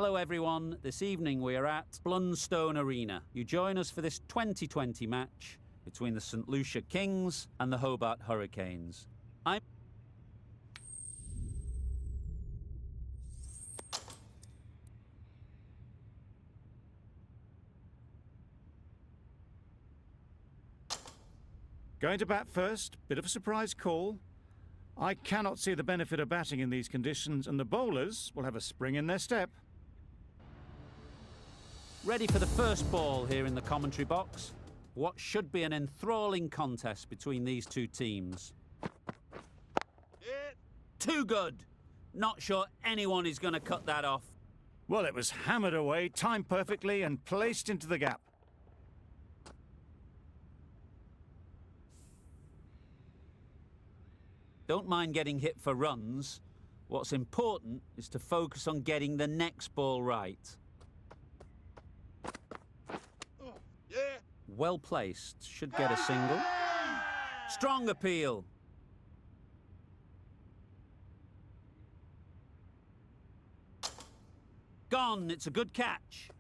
Hello everyone, this evening we are at Blunstone Arena. You join us for this 2020 match between the St Lucia Kings and the Hobart Hurricanes. Going to bat first, bit of a surprise call. I cannot see the benefit of batting in these conditions, and the bowlers will have a spring in their step. Ready for the first ball here in the commentary box. What should be an enthralling contest between these two teams. Too good! Not sure anyone is going to cut that off. Well, it was hammered away, timed perfectly and placed into the gap. Don't mind getting hit for runs. What's important is to focus on getting the next ball right. Well placed, should get a single. Strong appeal. Gone, it's a good catch.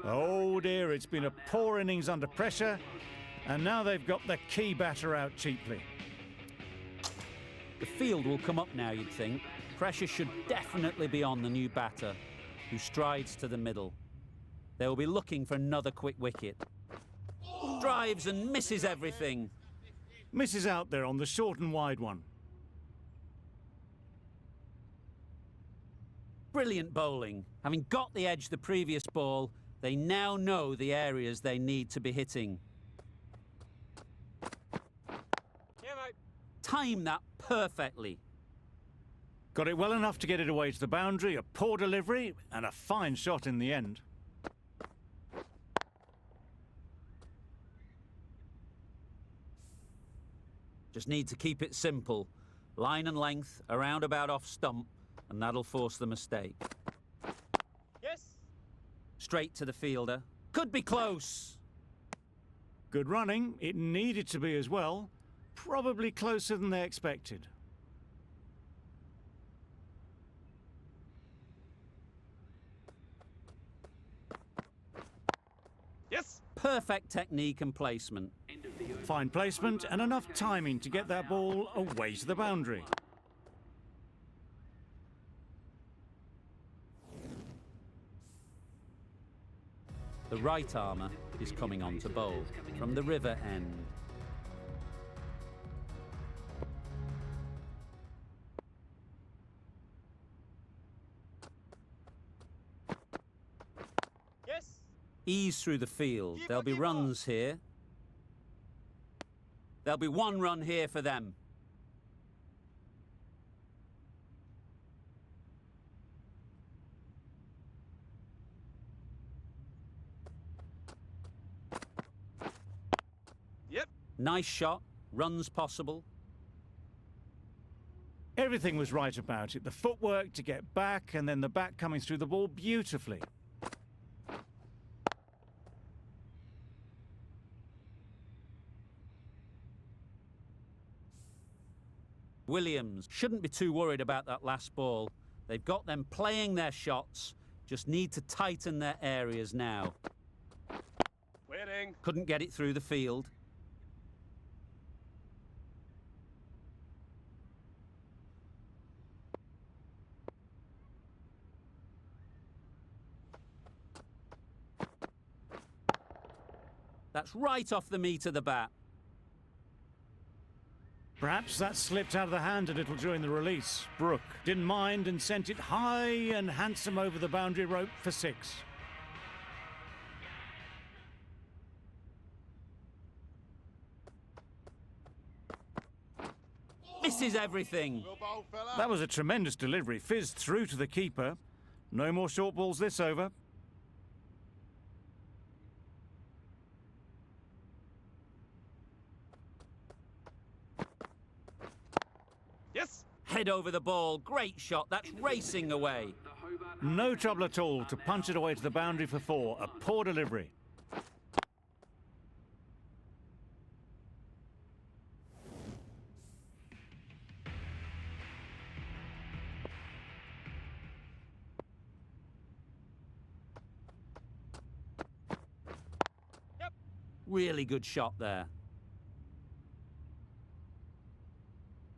Oh dear, it's been a poor innings under pressure, and now they've got the key batter out cheaply. The field will come up now, you'd think. Pressure should definitely be on the new batter, who strides to the middle. They will be looking for another quick wicket. Drives and misses everything. Misses out there on the short and wide one. Brilliant bowling. Having got the edge the previous ball, they now know the areas they need to be hitting. Time that perfectly. Got it well enough to get it away to the boundary, a poor delivery and a fine shot in the end. Just need to keep it simple. Line and length, a roundabout off stump, and that'll force the mistake. Yes. Straight to the fielder. Could be close. Good running. It needed to be as well. Probably closer than they expected. Yes. Perfect technique and placement. Fine placement and enough timing to get that ball away to the boundary. The right armour is coming on to bowl from the river end. Yes. Ease through the field. There'll be runs here. There'll be one run here for them. Yep. Nice shot. Runs possible. Everything was right about it. The footwork to get back and then the bat coming through the ball beautifully. Williams shouldn't be too worried about that last ball. They've got them playing their shots, just need to tighten their areas now. Waiting. Couldn't get it through the field. That's right off the meat of the bat. Perhaps that slipped out of the hand a little during the release. Brooke didn't mind and sent it high and handsome over the boundary rope for 6. Misses everything. That was a tremendous delivery. Fizzed through to the keeper. No more short balls this over. Yes. Head over the ball. Great shot. That's racing away. No trouble at all to punch it away to the boundary for 4. A poor delivery. Really good shot there.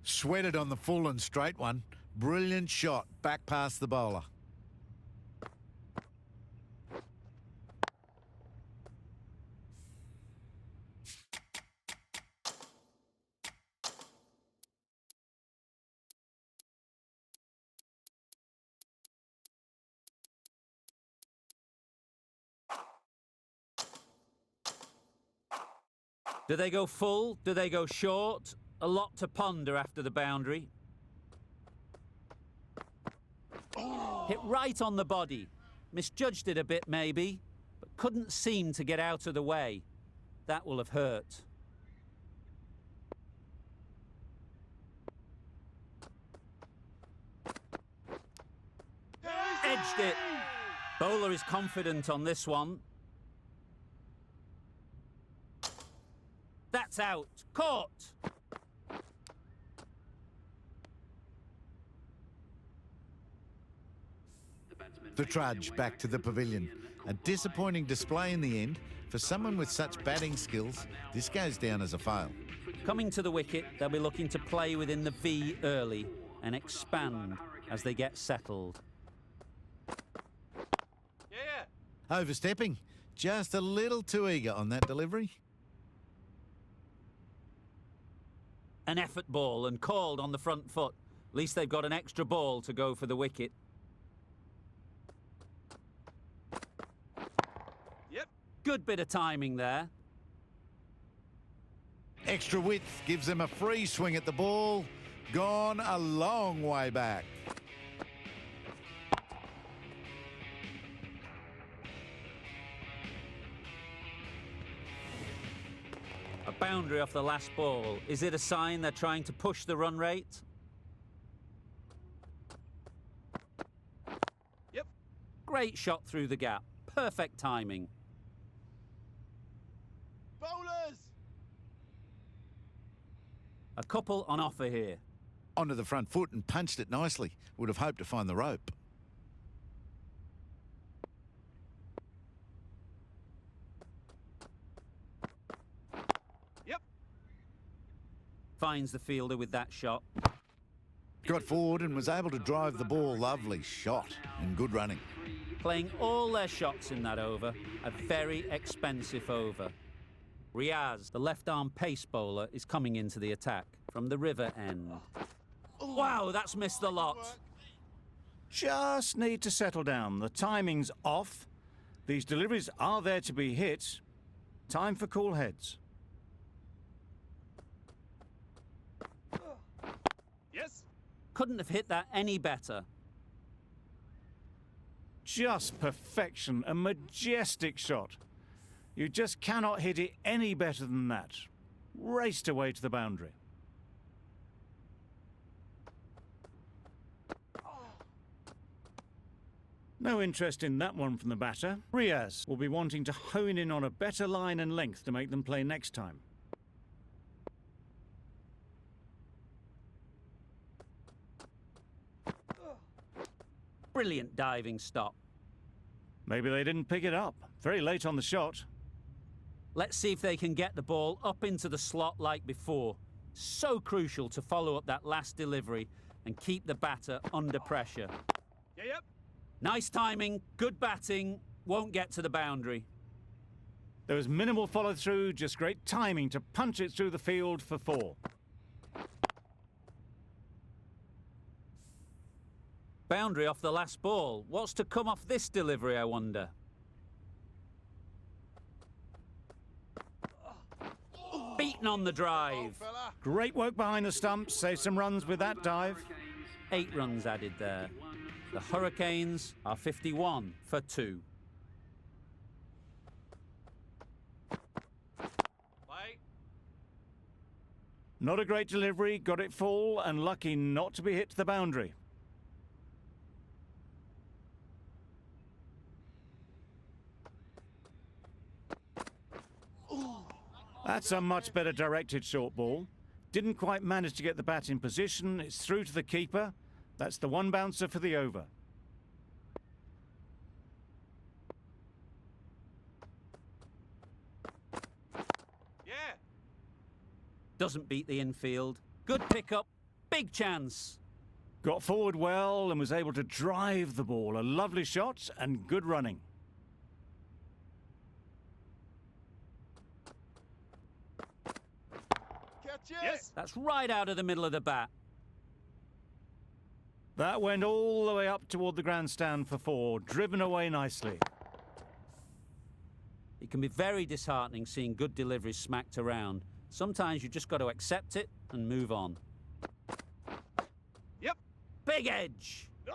Sweated on the full and straight one. Brilliant shot, back past the bowler. Do they go full? Do they go short? A lot to ponder after the boundary. Hit right on the body. Misjudged it a bit maybe, but couldn't seem to get out of the way. That will have hurt. Edged it. Bowler is confident on this one. That's out. Caught. The trudge back to the pavilion. A disappointing display in the end. For someone with such batting skills, this goes down as a fail. Coming to the wicket, they'll be looking to play within the V early and expand as they get settled. Yeah. Overstepping. Just a little too eager on that delivery. An effort ball and called on the front foot. At least they've got an extra ball to go for the wicket. Yep. Good bit of timing there. Extra width gives them a free swing at the ball. Gone a long way back. A boundary off the last ball. Is it a sign they're trying to push the run rate? Yep. Great shot through the gap. Perfect timing. Bowlers! A couple on offer here. Onto the front foot and punched it nicely. Would have hoped to find the rope. Yep. Finds the fielder with that shot. Got forward and was able to drive the ball. Lovely shot and good running. Playing all their shots in that over. A very expensive over. Riaz, the left-arm pace bowler, is coming into the attack from the river end. Wow, that's missed the lot. Just need to settle down. The timing's off. These deliveries are there to be hit. Time for cool heads. Yes. Couldn't have hit that any better. Just perfection. A majestic shot. You just cannot hit it any better than that. Raced away to the boundary. No interest in that one from the batter. Riaz will be wanting to hone in on a better line and length to make them play next time. Brilliant diving stop. Maybe they didn't pick it up. Very late on the shot. Let's see if they can get the ball up into the slot like before. So crucial to follow up that last delivery and keep the batter under pressure. Yep. Nice timing, good batting, won't get to the boundary. There was minimal follow-through, just great timing to punch it through the field for 4. Boundary off the last ball. What's to come off this delivery, I wonder? Beaten on the drive. Fella. Great work behind the stumps, save some runs with that dive. 8 runs added there. The Hurricanes are 51 for 2. Play. Not a great delivery, got it full and lucky not to be hit to the boundary. That's a much better directed short ball. Didn't quite manage to get the bat in position. It's through to the keeper. That's the one bouncer for the over. Doesn't beat the infield. Good pickup. Big chance. Got forward well and was able to drive the ball. A lovely shot and good running. Catch it! Yes! That's right out of the middle of the bat. That went all the way up toward the grandstand for 4, driven away nicely. It can be very disheartening seeing good deliveries smacked around. Sometimes you just got to accept it and move on. Yep! Big edge! No!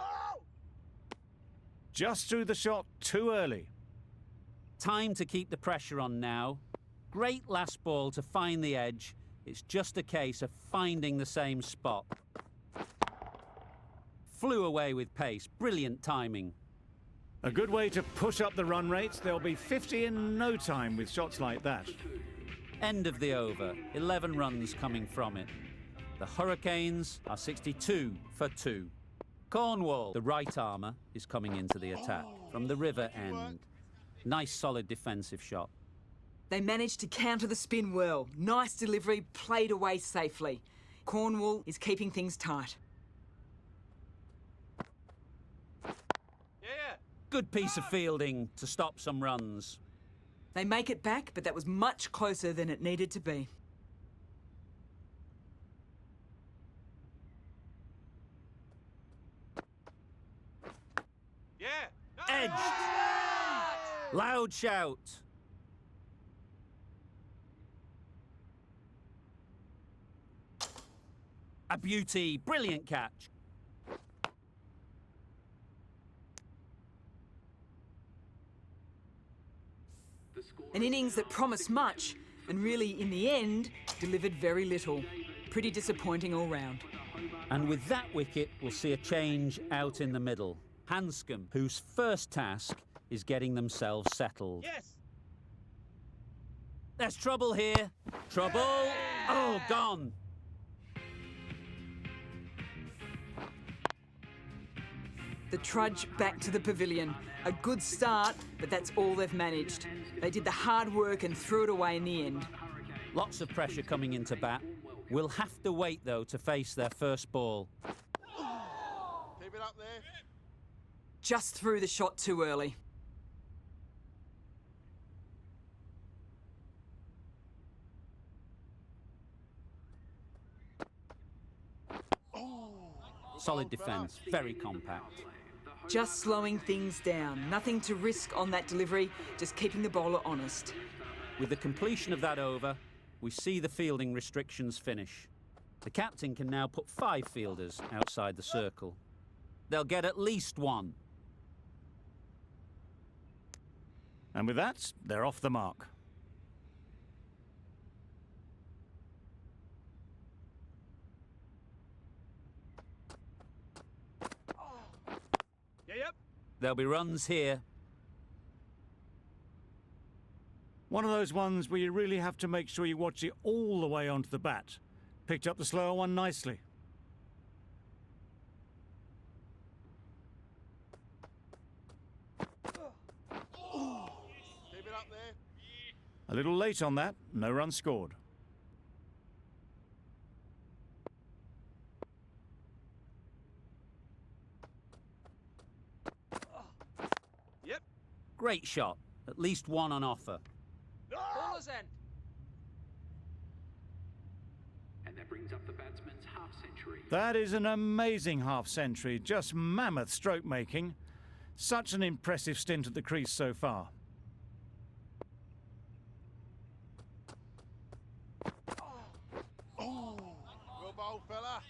Just threw the shot too early. Time to keep the pressure on now. Great last ball to find the edge. It's just a case of finding the same spot. Flew away with pace. Brilliant timing. A good way to push up the run rates. They'll be 50 in no time with shots like that. End of the over. 11 runs coming from it. The Hurricanes are 62 for 2. Cornwall, the right armour, is coming into the attack from the river end. Nice solid defensive shot. They managed to counter the spin well. Nice delivery, played away safely. Cornwall is keeping things tight. Yeah! Good piece of fielding to stop some runs. They make it back, but that was much closer than it needed to be. Yeah! Edged! Loud shout. A beauty. Brilliant catch. An innings that promised much, and really, in the end, delivered very little. Pretty disappointing all round. And with that wicket, we'll see a change out in the middle. Hanscom, whose first task is getting themselves settled. Yes! There's trouble here. Trouble. Oh, gone. The trudge back to the pavilion. A good start, but that's all they've managed. They did the hard work and threw it away in the end. Lots of pressure coming into bat. We'll have to wait, though, to face their first ball. Keep it up there. Just threw the shot too early. Solid defence, very compact. Just slowing things down. Nothing to risk on that delivery, just keeping the bowler honest. With the completion of that over, we see the fielding restrictions finish. The captain can now put 5 fielders outside the circle. They'll get at least 1. And with that, they're off the mark. Yeah, yep! There'll be runs here. One of those ones where you really have to make sure you watch it all the way onto the bat. Picked up the slower one nicely. Keep it up there. A little late on that, no run scored. Yep! Great shot. At least 1 on offer. No! Bowler's end. And that brings up the batsman's half century. That is an amazing half century, just mammoth stroke making. Such an impressive stint at the crease so far. Well bowled, fella.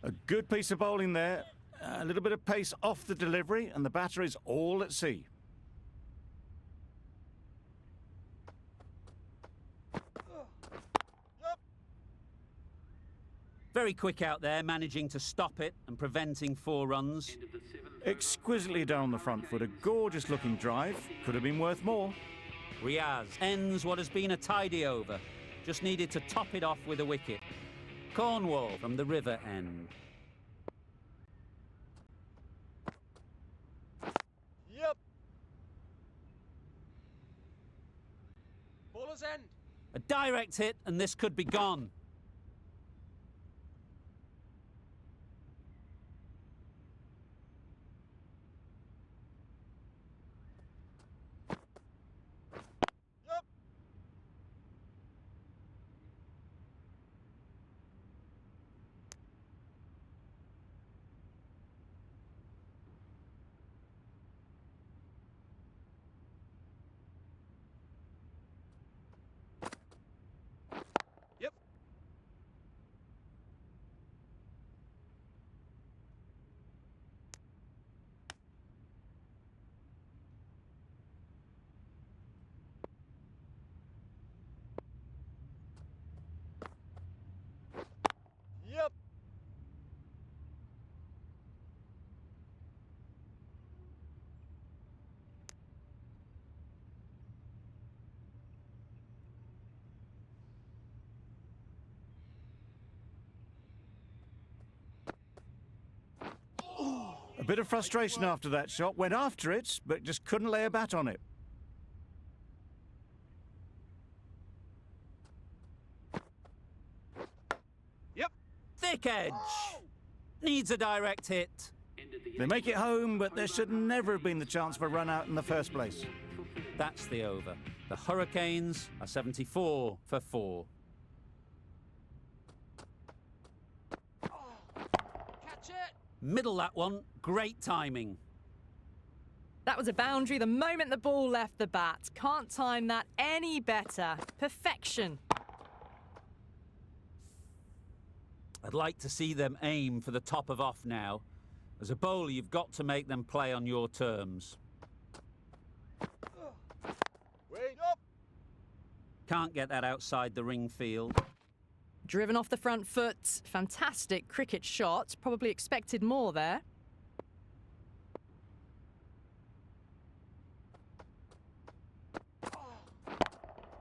A good piece of bowling there. A little bit of pace off the delivery, and the batter is all at sea. Very quick out there, managing to stop it and preventing 4 runs. Exquisitely down the front foot, a gorgeous looking drive. Could have been worth more. Riaz ends what has been a tidy over. Just needed to top it off with a wicket. Cornwall from the river end. Yep! Bowler's end. A direct hit and this could be gone. A bit of frustration after that shot. Went after it, but just couldn't lay a bat on it. Yep. Thick edge. Needs a direct hit. They make it home, but there should never have been the chance for a run out in the first place. That's the over. The Hurricanes are 74 for 4. Catch it. Middle that one. Great timing. That was a boundary the moment the ball left the bat. Can't time that any better. Perfection. I'd like to see them aim for the top of off now. As a bowler, you've got to make them play on your terms. Wait up. Can't get that outside the ring field. Driven off the front foot. Fantastic cricket shot. Probably expected more there.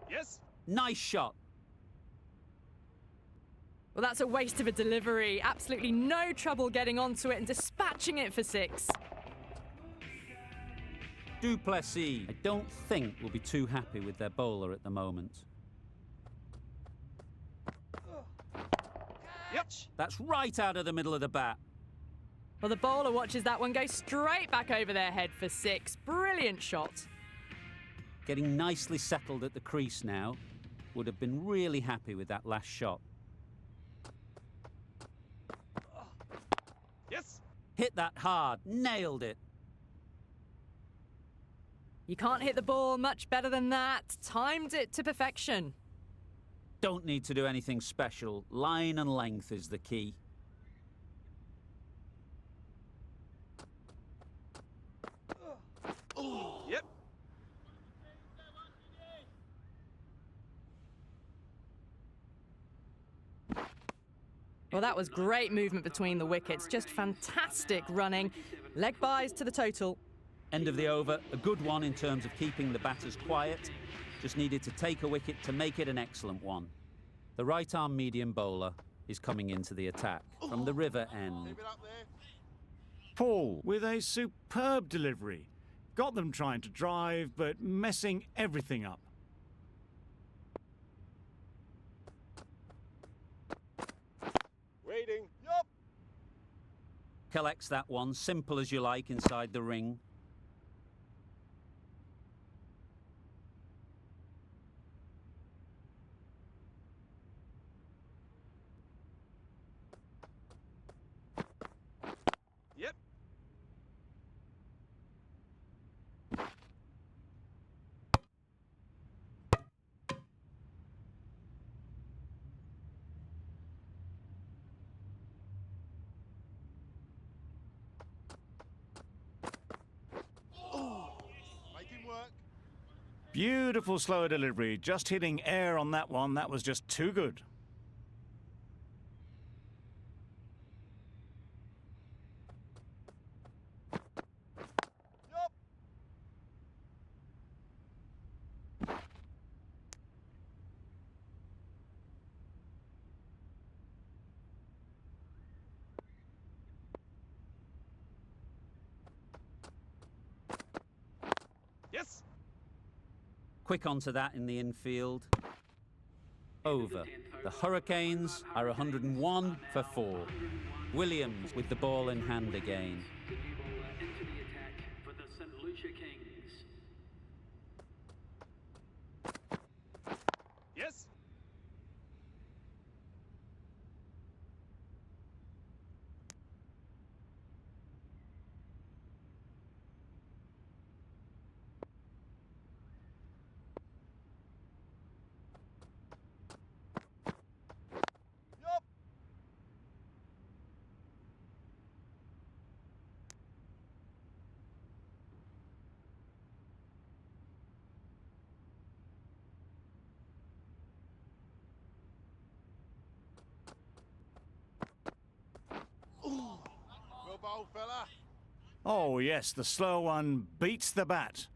Yes. Nice shot. Well, that's a waste of a delivery. Absolutely no trouble getting onto it and dispatching it for 6. Du Plessis, I don't think will be too happy with their bowler at the moment. Yep. That's right out of the middle of the bat. Well, the bowler watches that one go straight back over their head for 6. Brilliant shot. Getting nicely settled at the crease now. Would have been really happy with that last shot. Yes. Hit that hard. Nailed it. You can't hit the ball much better than that. Timed it to perfection. Don't need to do anything special. Line and length is the key. Yep. Well, that was great movement between the wickets. Just fantastic running. Leg byes to the total. End of the over. A good one in terms of keeping the batters quiet. Just needed to take a wicket to make it an excellent one. The right-arm medium bowler is coming into the attack from the river end. Leave it up there. Paul with a superb delivery. Got them trying to drive, but messing everything up. Waiting. Yup. Collects that one, simple as you like, inside the ring. Yep. Make him work. Beautiful slower delivery. Just hitting air on that one. That was just too good. Yup. Yes. Quick onto that in the infield. Over. The Hurricanes are 101 for 4. Williams with the ball in hand again. The new bowler into the attack for the St Lucia Kings. Yes. Yup. Well bowled, fella. Oh, yes, the slow one beats the bat.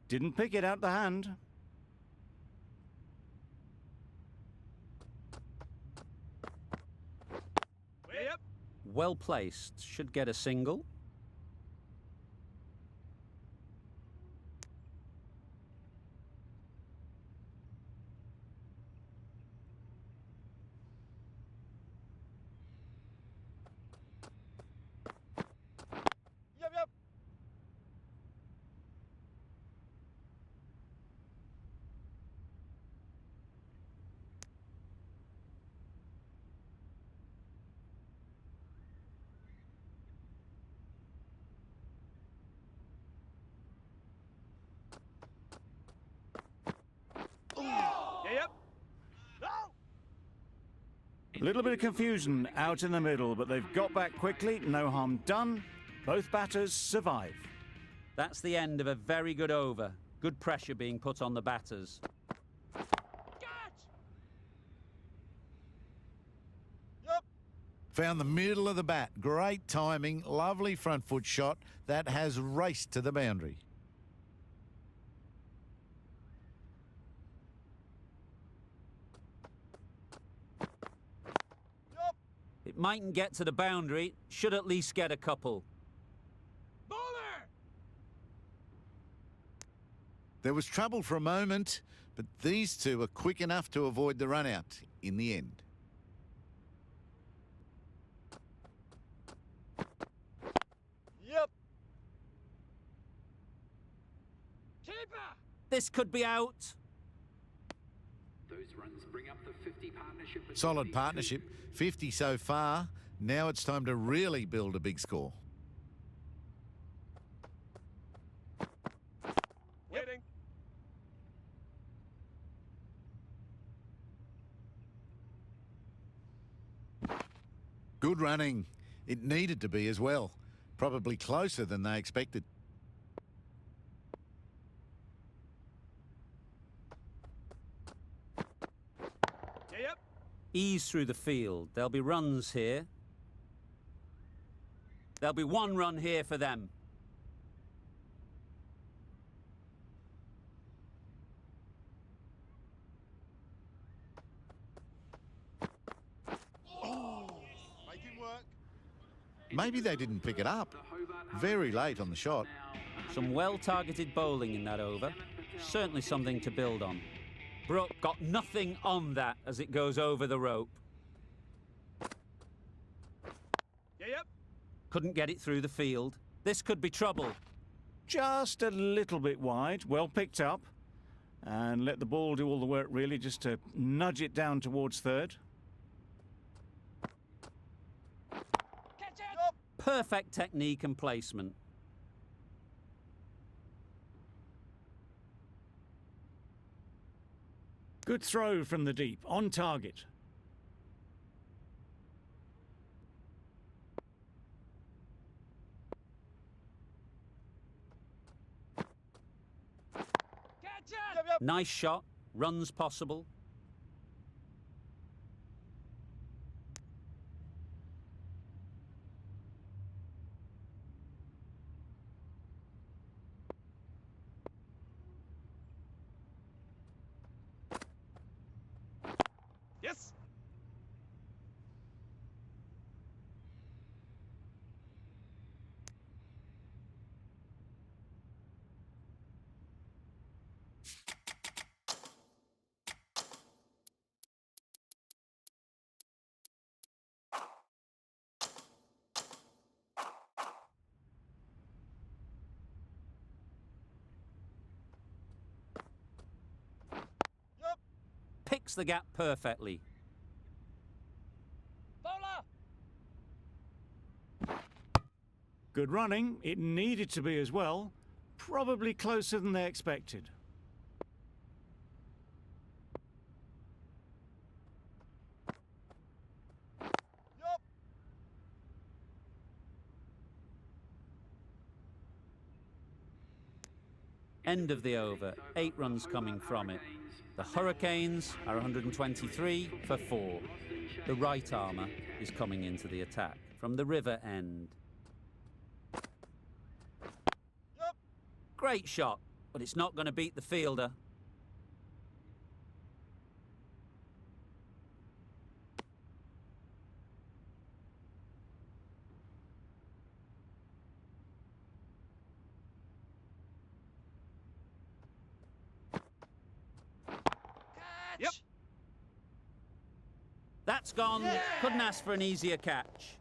Didn't pick it out the hand. Yep. Well placed. Should get a single. A little bit of confusion out in the middle, but they've got back quickly. No harm done. Both batters survive. That's the end of a very good over. Good pressure being put on the batters. Yep. Found the middle of the bat. Great timing, lovely front foot shot that has raced to the boundary. Yep. It mightn't get to the boundary, should at least get a couple. Bowler. There was trouble for a moment, but these two were quick enough to avoid the run-out in the end. Yep. Keeper. This could be out. Those runs bring up the 50 partnership. between Solid these partnership, two. 50 so far. Now it's time to really build a big score. Waiting. Good running. It needed to be as well. Probably closer than they expected. Yep. Ease through the field. There'll be runs here. There'll be one run here for them. Make him work. Maybe they didn't pick it up. Very late on the shot. Some well-targeted bowling in that over. Certainly something to build on. Brooke got nothing on that as it goes over the rope. Yep. Couldn't get it through the field. This could be trouble. Just a little bit wide. Well picked up. And let the ball do all the work, really, just to nudge it down towards third. Catch it. Perfect technique and placement. Good throw from the deep, on target. Catch it. Yep. Nice shot. Runs possible. Yes. Yep. Picks the gap perfectly. Bowler. Good running. It needed to be as well. Probably closer than they expected. Yep. End of the over. 8 runs coming from it. The Hurricanes are 123 for 4. The right armour is coming into the attack from the river end. Yep. Great shot, but it's not going to beat the fielder. Yep. That's gone. Couldn't ask for an easier catch.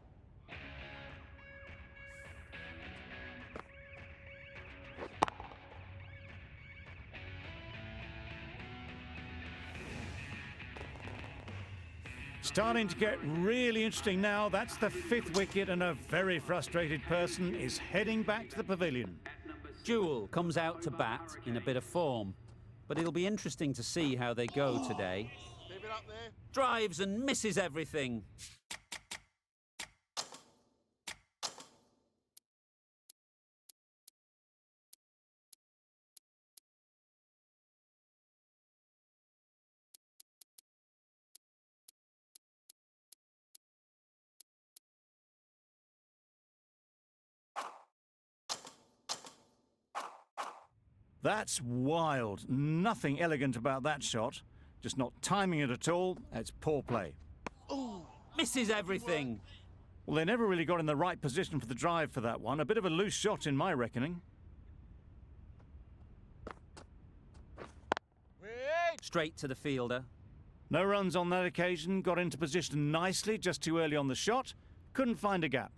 Starting to get really interesting now. That's the 5th wicket, and a very frustrated person is heading back to the pavilion. Jewel comes out to bat in a bit of form, but it'll be interesting to see how they go today. Keep it bit up there. Drives and misses everything. That's wild. Nothing elegant about that shot. Just not timing it at all. It's poor play. Misses everything. Well, they never really got in the right position for the drive for that one. A bit of a loose shot in my reckoning. Wait. Straight to the fielder. No runs on that occasion. Got into position nicely, just too early on the shot. Couldn't find a gap.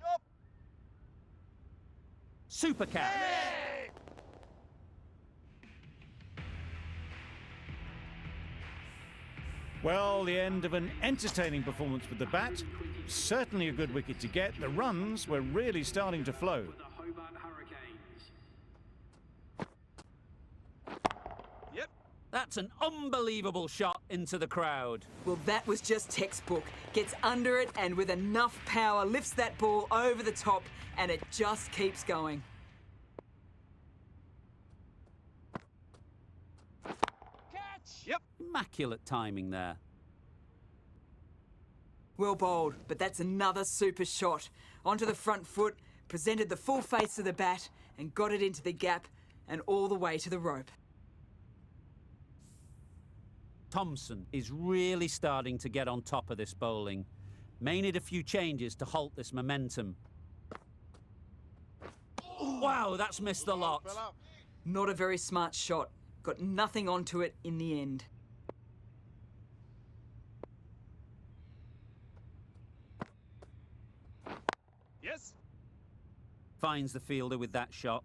Yup. Super catch. Well, the end of an entertaining performance with the bat. Certainly a good wicket to get. The runs were really starting to flow. The Hobart Hurricanes. Yep. That's an unbelievable shot into the crowd. Well, that was just textbook. Gets under it and with enough power lifts that ball over the top and it just keeps going. Catch. Yep. Immaculate timing there. Well bowled, but that's another super shot. Onto the front foot, presented the full face of the bat and got it into the gap and all the way to the rope. Thompson is really starting to get on top of this bowling. May need a few changes to halt this momentum. Wow, that's missed the lot. Fell out. Not a very smart shot. Got nothing onto it in the end. Yes. Finds the fielder with that shot.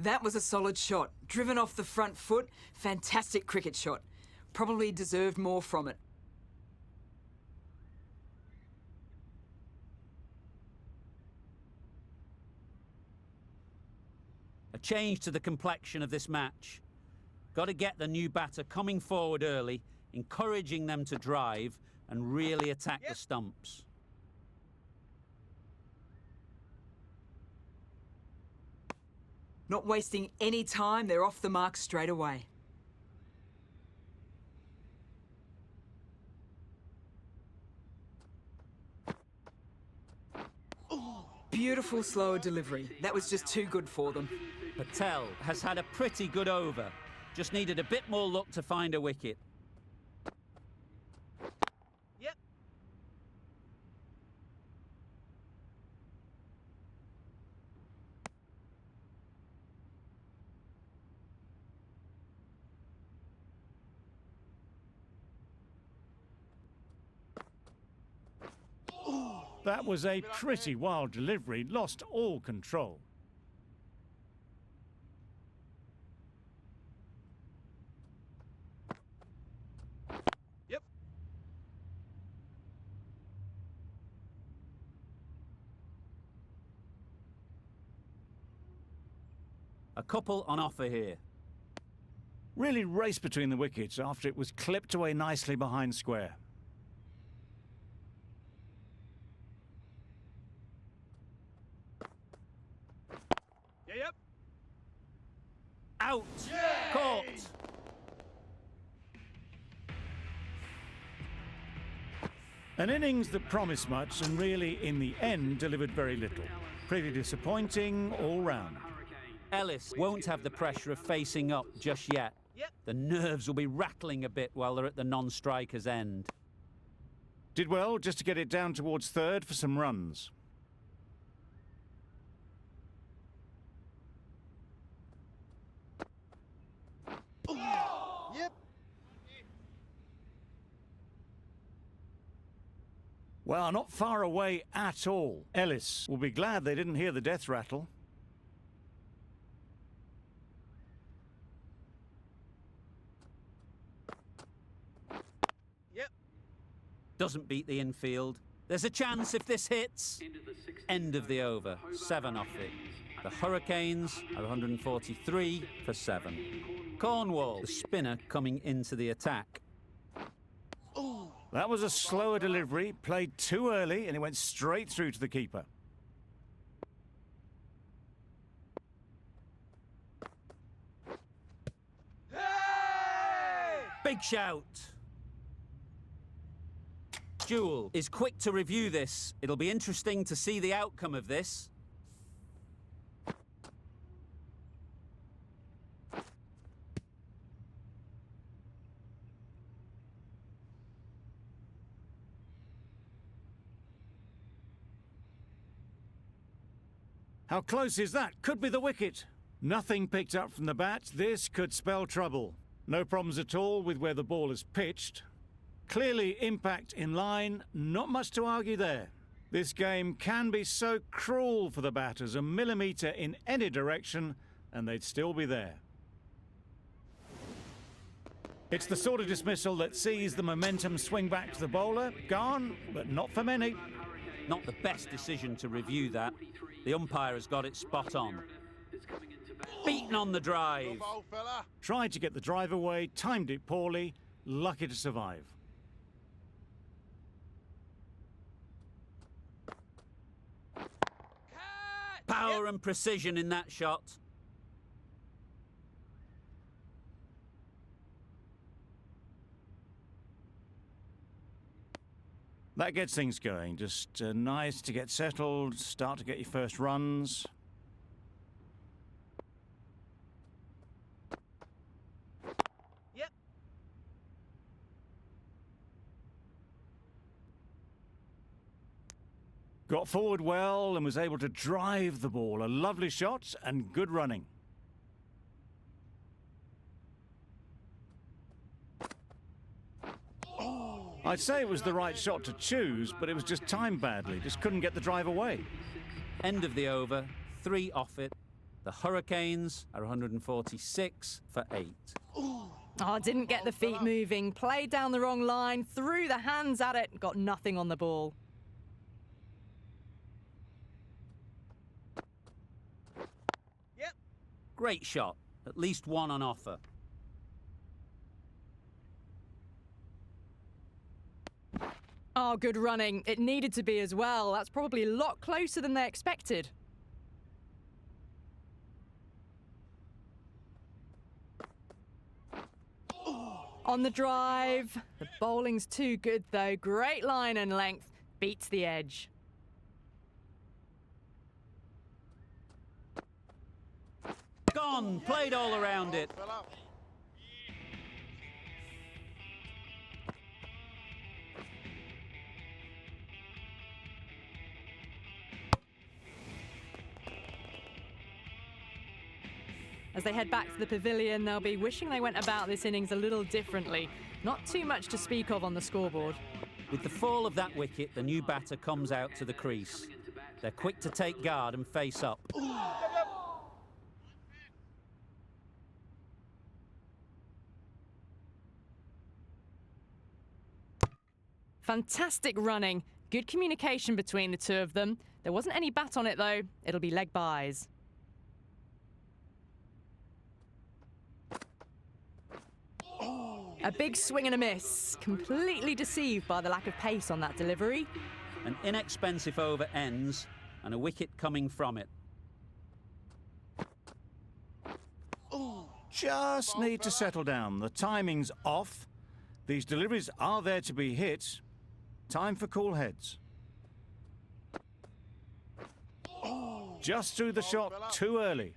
That was a solid shot. Driven off the front foot. Fantastic cricket shot. Probably deserved more from it. A change to the complexion of this match. Got to get the new batter coming forward early, encouraging them to drive and really attack the stumps. Not wasting any time, they're off the mark straight away. Beautiful slower delivery. That was just too good for them. Patel has had a pretty good over. Just needed a bit more luck to find a wicket. Yep. That was a pretty wild delivery. Lost all control. Yep. A couple on offer here. Really raced between the wickets after it was clipped away nicely behind square. Yeah, yep. Out! Caught! An innings that promised much and really, in the end, delivered very little. Pretty disappointing all round. Ellis won't have the pressure of facing up just yet. Yep. The nerves will be rattling a bit while they're at the non-striker's end. Did well just to get it down towards third for some runs. Yep. Well, not far away at all. Ellis will be glad they didn't hear the death rattle. Yep. Doesn't beat the infield. There's a chance if this hits. End of the over. 7 off it. The Hurricanes are 143 for 7. Cornwall, the spinner, coming into the attack. That was a slower delivery, played too early, and it went straight through to the keeper. Big shout! Jewel is quick to review this. It'll be interesting to see the outcome of this. How close is that? Could be the wicket. Nothing picked up from the bat. This could spell trouble. No problems at all with where the ball is pitched. Clearly impact in line, not much to argue there. This game can be so cruel for the batters, a millimetre in any direction and they'd still be there. It's the sort of dismissal that sees the momentum swing back to the bowler. Gone, but not for many. Not the best decision to review that. The umpire has got it spot on. Beaten on the drive. Tried to get the drive away, timed it poorly, lucky to survive. Power and precision in that shot. That gets things going. Just nice to get settled, start to get your first runs. Yep. Got forward well and was able to drive the ball. A lovely shot and good running. I'd say it was the right shot to choose, but it was just timed badly. Just couldn't get the drive away. End of the over, 3 off it. The Hurricanes are 146 for 8. Oh, didn't get the feet moving. Played down the wrong line, threw the hands at it, got nothing on the ball. Yep. Great shot, at least 1 on offer. Oh, good running. It needed to be as well. That's probably a lot closer than they expected. On the drive. The bowling's too good, though. Great line and length. Beats the edge. Gone, played all around it. As they head back to the pavilion, they'll be wishing they went about this innings a little differently. Not too much to speak of on the scoreboard. With the fall of that wicket, the new batter comes out to the crease. They're quick to take guard and face up. Fantastic running. Good communication between the two of them. There wasn't any bat on it, though. It'll be leg byes. A big swing and a miss. Completely deceived by the lack of pace on that delivery. An inexpensive over ends and a wicket coming from it. Just need to settle down. The timing's off. These deliveries are there to be hit. Time for cool heads. Just threw the shot too early.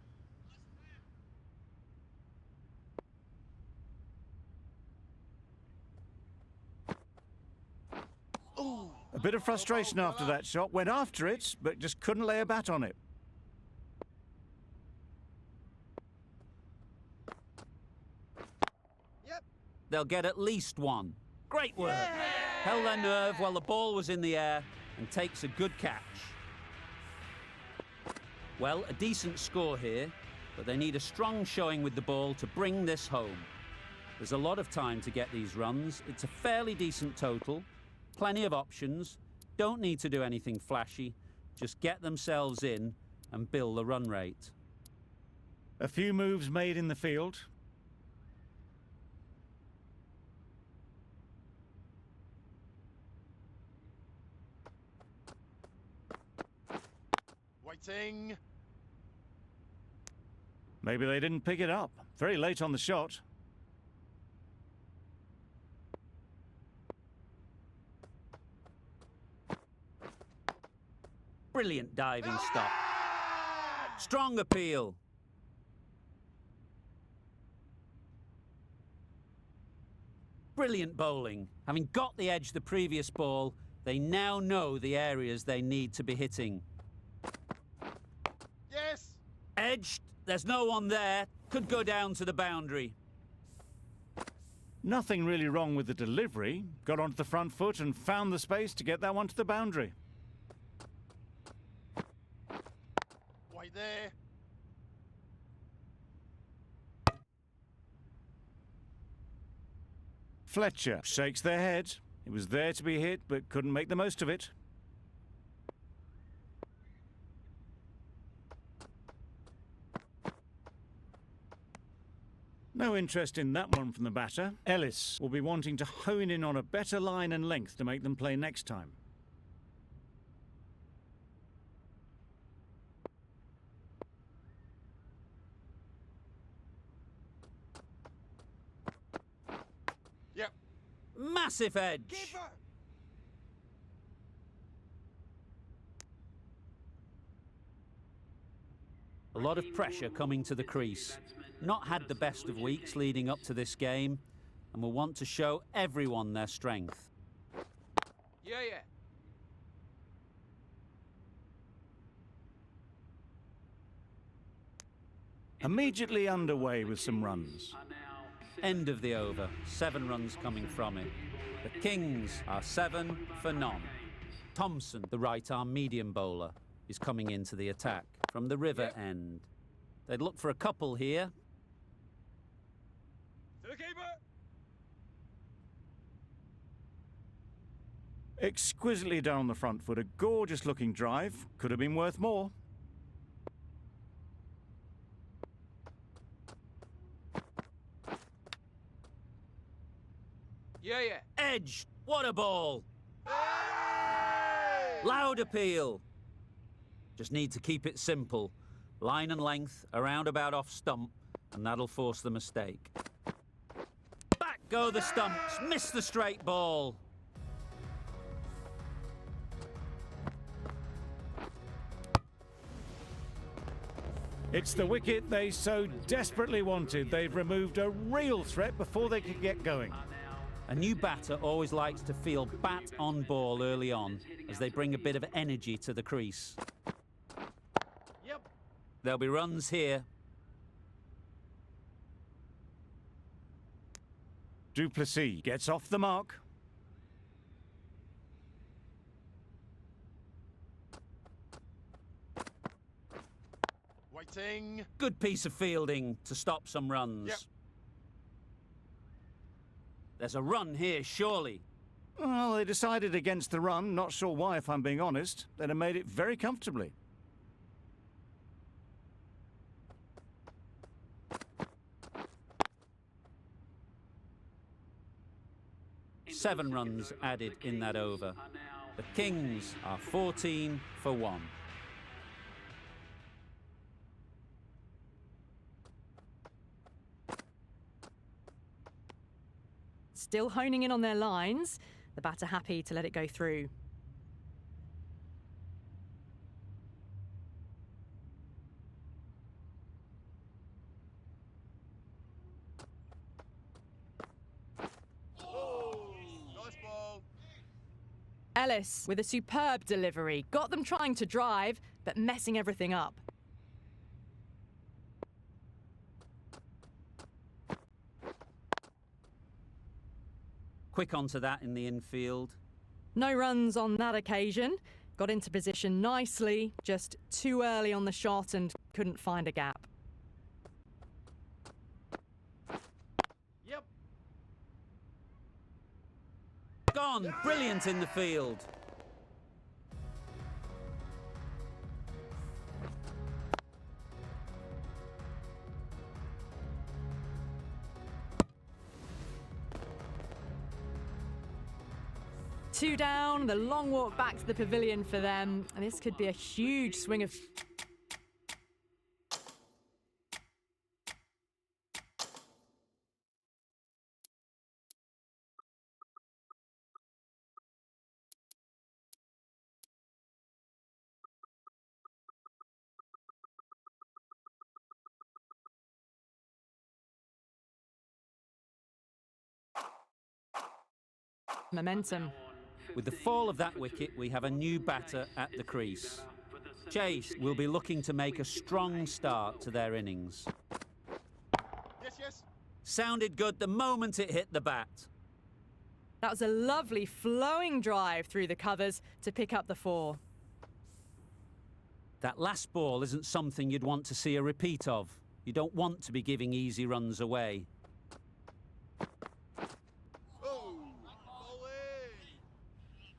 A bit of frustration after that shot. Went after it, but just couldn't lay a bat on it. Yep. They'll get at least 1. Great work. Held their nerve while the ball was in the air and takes a good catch. Well, a decent score here, but they need a strong showing with the ball to bring this home. There's a lot of time to get these runs. It's a fairly decent total. Plenty of options. Don't need to do anything flashy. Just get themselves in and build the run rate. A few moves made in the field. Waiting. Maybe they didn't pick it up. Very late on the shot. Brilliant diving stop. Strong appeal. Brilliant bowling. Having got the edge the previous ball, they now know the areas they need to be hitting. Yes. Edged. There's no one there. Could go down to the boundary. Nothing really wrong with the delivery. Got onto the front foot and found the space to get that one to the boundary. Wait there. Fletcher shakes their head. It was there to be hit, but couldn't make the most of it. No interest in that one from the batter. Ellis will be wanting to hone in on a better line and length to make them play next time. Yep. Massive edge. Keeper. A lot of pressure coming to the crease. Not had the best of weeks leading up to this game and will want to show everyone their strength. Yeah. Immediately underway with some runs. End of the over. 7 runs coming from it. The Kings are 7 for none. Thompson, the right-arm medium bowler, is coming into the attack from the river end. They'd look for a couple here. To the keeper. Exquisitely down the front foot. A gorgeous looking drive. Could have been worth more. Yeah. Edge. What a ball. Hey! Loud appeal. Just need to keep it simple. Line and length, around about off stump, and that'll force the mistake. Back go the stumps. Miss the straight ball. It's the wicket they so desperately wanted. They've removed a real threat before they could get going. A new batter always likes to feel bat on ball early on, as they bring a bit of energy to the crease. Yep. There'll be runs here. Plessis gets off the mark. Waiting. Good piece of fielding to stop some runs. Yep. There's a run here, surely. Well, they decided against the run. Not sure why, if I'm being honest. They'd have made it very comfortably. Seven runs added in that over. The Kings are 14 for 1. Still honing in on their lines. The batter happy to let it go through. Nice ball. Ellis with a superb delivery. Got them trying to drive, but messing everything up. Quick onto that in the infield. No runs on that occasion. Got into position nicely, just too early on the shot and couldn't find a gap. Yep. Gone. Brilliant in the field. 2 down, the long walk back to the pavilion for them. And this could be a huge swing of... momentum. With the fall of that wicket, we have a new batter at the crease. Chase will be looking to make a strong start to their innings. Yes, yes. Sounded good the moment it hit the bat. That was a lovely flowing drive through the covers to pick up the 4. That last ball isn't something you'd want to see a repeat of. You don't want to be giving easy runs away. Oh, bowling.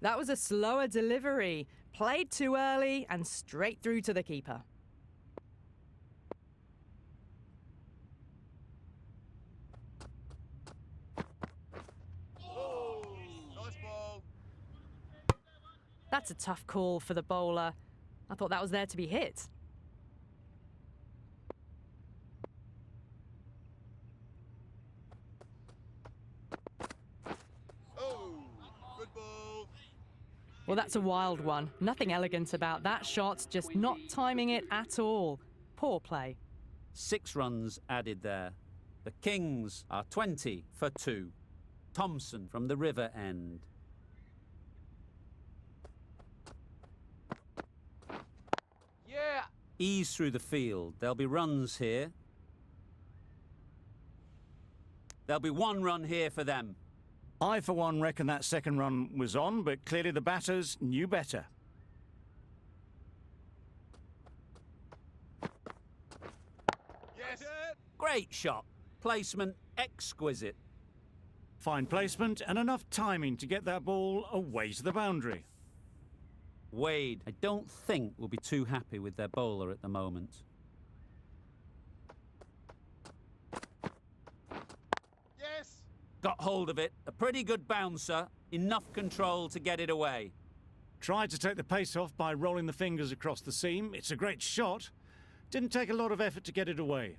That was a slower delivery. Played too early and straight through to the keeper. Oh, nice ball. That's a tough call for the bowler. I thought that was there to be hit. Oh, good ball. Well, that's a wild one. Nothing elegant about that shot, just not timing it at all. Poor play. 6 runs added there. The Kings are 20 for 2. Thompson from the river end. Yeah. Ease through the field. There'll be runs here. There'll be 1 run here for them. I, for one, reckon that second run was on, but clearly the batters knew better. Yes. Great shot. Placement exquisite. Fine placement and enough timing to get that ball away to the boundary. Wade, I don't think will be too happy with their bowler at the moment. Yes. Got hold of it. A pretty good bouncer. Enough control to get it away. Tried to take the pace off by rolling the fingers across the seam. It's a great shot. Didn't take a lot of effort to get it away.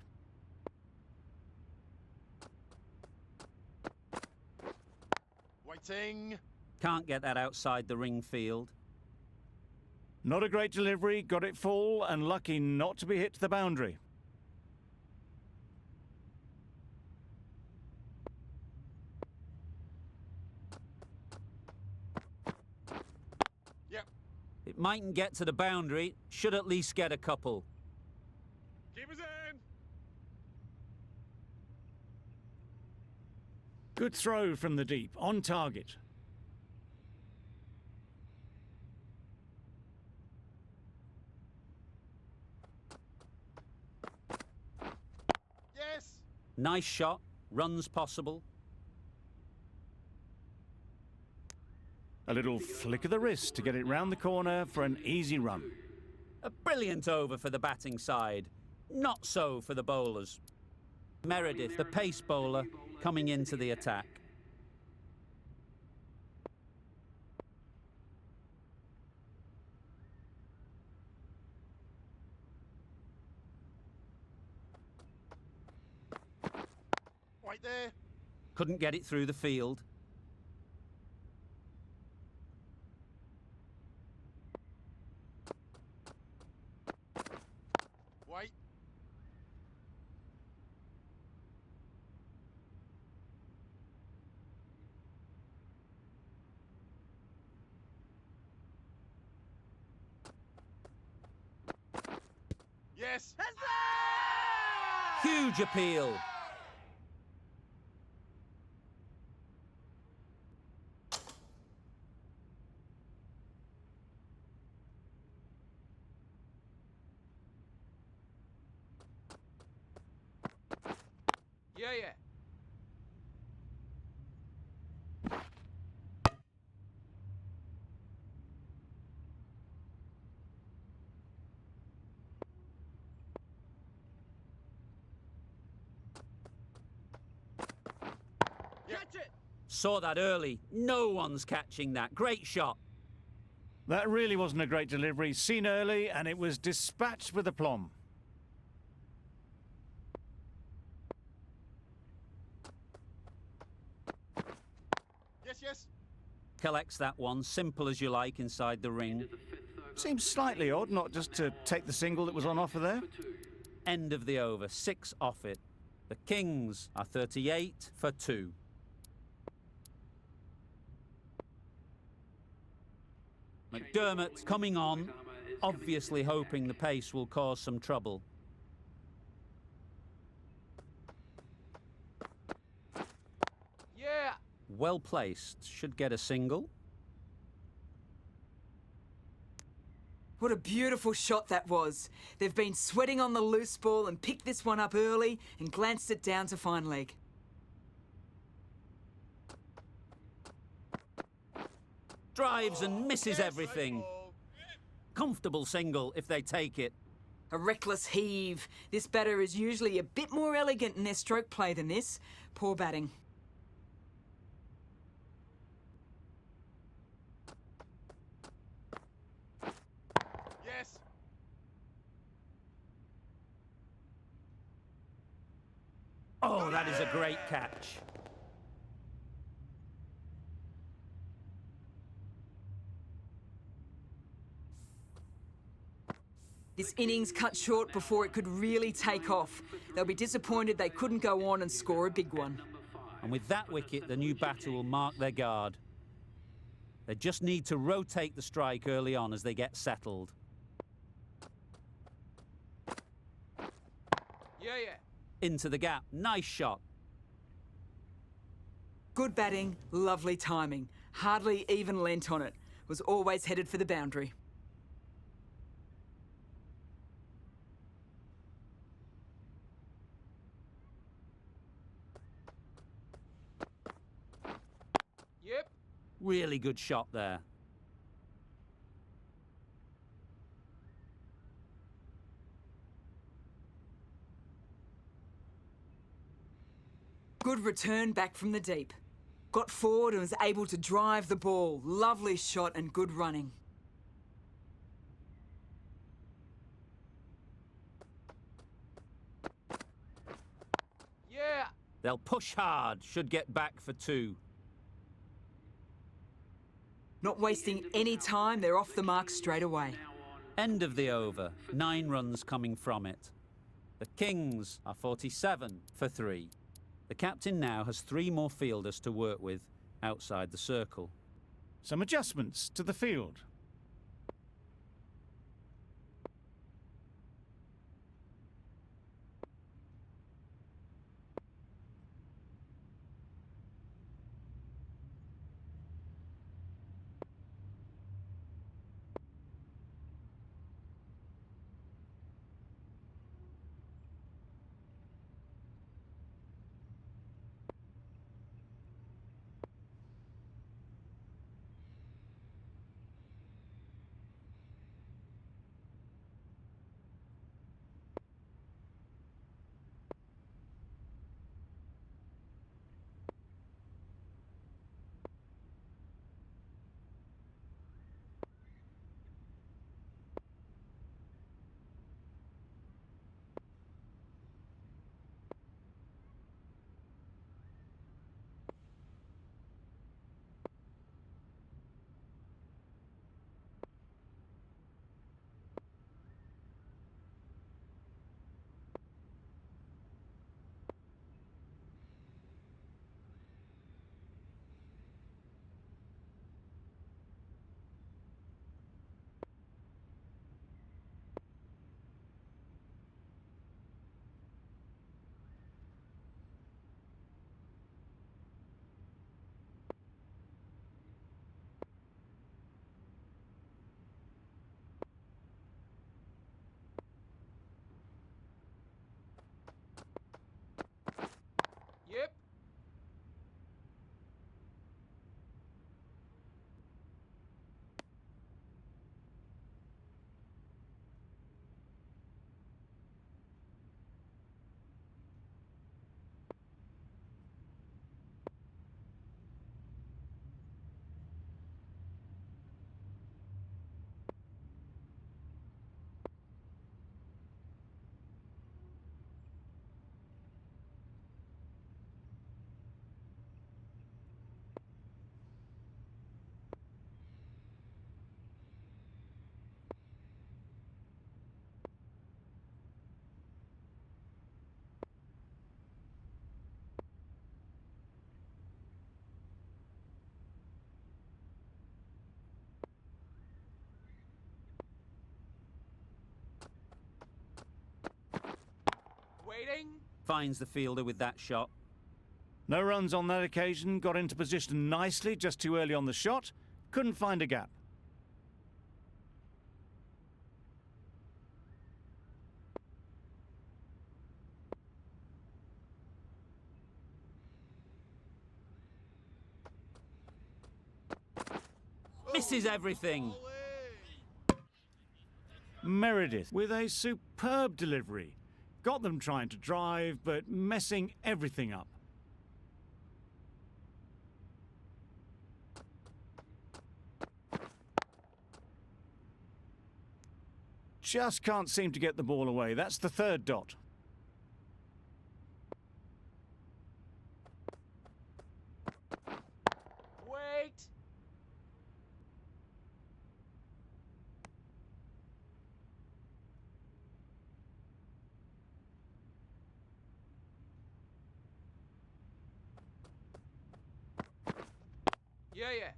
Waiting. Can't get that outside the ring field. Not a great delivery, got it full and lucky not to be hit to the boundary. Yep. It mightn't get to the boundary. Should at least get a couple. Keepers in. Good throw from the deep, on target. Yes. Nice shot. Runs possible. A little flick of the wrist to get it round the corner for an easy run. A brilliant over for the batting side. Not so for the bowlers. Meredith, the pace bowler, coming into the attack. Right there. Couldn't get it through the field. Wait. Yes. Huge appeal. Yeah, yeah. Yep. Catch it. Saw that early. No one's catching that. Great shot. That really wasn't a great delivery. Seen early, and it was dispatched with aplomb. Yes, yes. Collects that one, simple as you like, inside the ring. Seems slightly odd not just to take the single that was on offer there. End of the over, 6 off it. The Kings are 38 for 2. McDermott coming on, obviously hoping the pace will cause some trouble. Yeah. Well placed, should get a single. What a beautiful shot that was. They've been sweating on the loose ball and picked this one up early and glanced it down to fine leg. Drives and misses Yes, everything. great ball. Comfortable single if they take it. A reckless heave. This batter is usually a bit more elegant in their stroke play than this. Poor batting. Yes. Oh, that is a great catch. This innings cut short before it could really take off. They'll be disappointed they couldn't go on and score a big one. And with that wicket, the new batter will mark their guard. They just need to rotate the strike early on as they get settled. Yeah, yeah. Into the gap. Nice shot. Good batting, lovely timing. Hardly even lent on it. Was always headed for the boundary. Yep. Really good shot there. Good return back from the deep. Got forward and was able to drive the ball. Lovely shot and good running. Yeah. They'll push hard. Should get back for 2. Not wasting any time, they're off the mark straight away. End of the over. 9 runs coming from it. The Kings are 47 for 3. The captain now has 3 more fielders to work with outside the circle. Some adjustments to the field. Waiting. Finds the fielder with that shot. No runs on that occasion, got into position nicely just too early on the shot, couldn't find a gap. Misses everything. Meredith with a superb delivery. Got them trying to drive, but messing everything up. Just can't seem to get the ball away. That's the third dot. Wait. Yeah, yeah.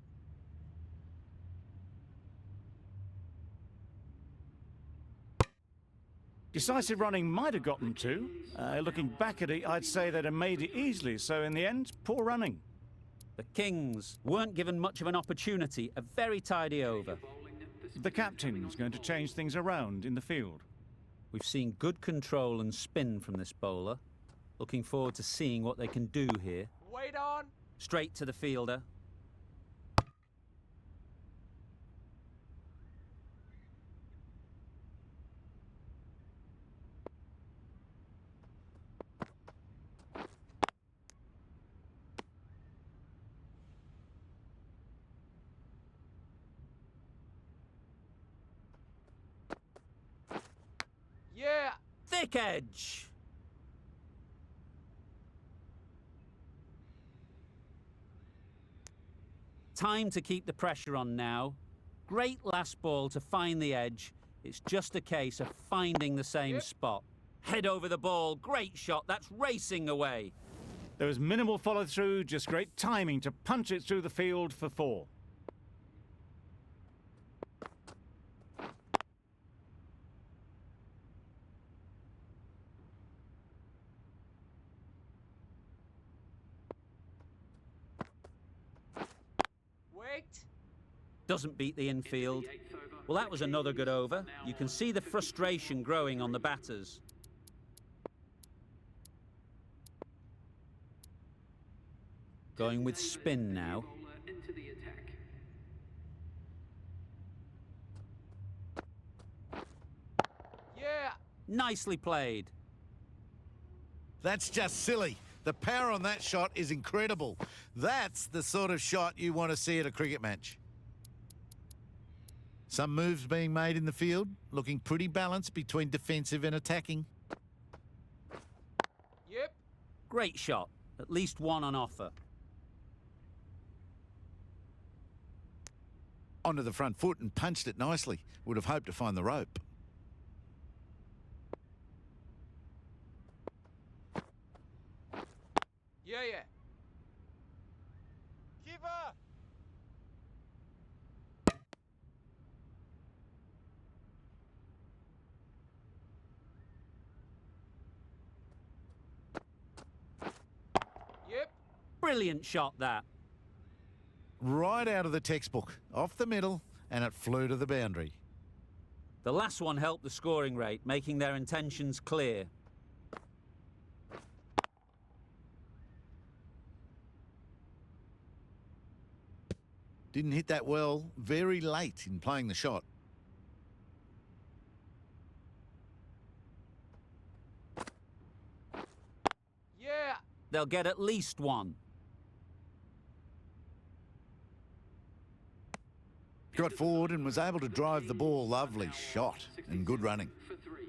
Decisive running might have got them two. Looking back at it, I'd say they'd have made it easily, so in the end, poor running. The Kings weren't given much of an opportunity. A very tidy over. The captain's going to change things around in the field. We've seen good control and spin from this bowler. Looking forward to seeing what they can do here. Wait on. Straight to the fielder. Yeah. Thick edge. Time to keep the pressure on now. Great last ball to find the edge. It's just a case of finding the same spot. Head over the ball. Great shot. That's racing away. There was minimal follow-through, just great timing to punch it through the field for 4. Wait. Doesn't beat the infield. Well, that was another good over. You can see the frustration growing on the batters. Going with spin now. Yeah. Nicely played. That's just silly. The power on that shot is incredible. That's the sort of shot you want to see at a cricket match. Some moves being made in the field, looking pretty balanced between defensive and attacking. Yep. Great shot. At least one on offer. Onto the front foot and punched it nicely. Would have hoped to find the rope. Yeah, yeah. Kiva. Yep. Brilliant shot, that. Right out of the textbook, off the middle, and it flew to the boundary. The last one helped the scoring rate, making their intentions clear. Didn't hit that well, very late in playing the shot. Yeah. They'll get at least one. Got forward and was able to drive the ball. Lovely shot and good running.